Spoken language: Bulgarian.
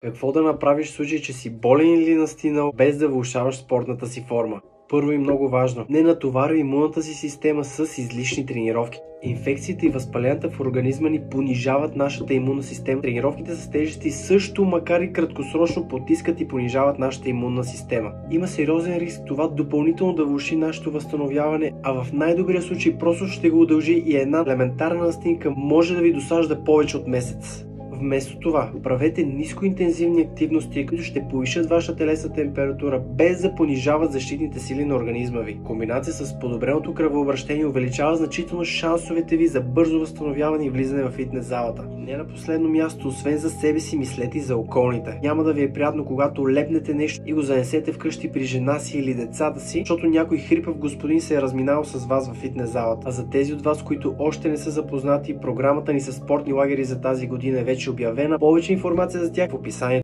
Какво да направиш в случай, че си болен или настинал, без да влошаваш спортната си форма? Първо и много важно, не натоварвай имунната си система с излишни тренировки. Инфекциите и възпаленията в организма ни понижават нашата имунна система. Тренировките с тежести също, макар и краткосрочно, потискат и понижават нашата имунна система. Има сериозен риск това допълнително да влоши нашето възстановяване, а в най-добрия случай просто ще го удължи и една елементарна настинка може да ви досажда повече от месец. Вместо това, правете нискоинтензивни активности, които ще повишат вашата телесна температура, без да понижават защитните сили на организма ви. Комбинация с подобреното кръвообращение увеличава значително шансовете ви за бързо възстановяване и влизане в фитнес залата. Не на последно място, освен за себе си, мислете и за околните. Няма да ви е приятно, когато лепнете нещо и го занесете вкъщи при жена си или децата си, защото някой хрипав господин се е разминал с вас в фитнес залата. А за тези от вас, които още не са запознати, програмата ни с спортни лагери за тази година е вече обявена. Повече информация за тях в описанието.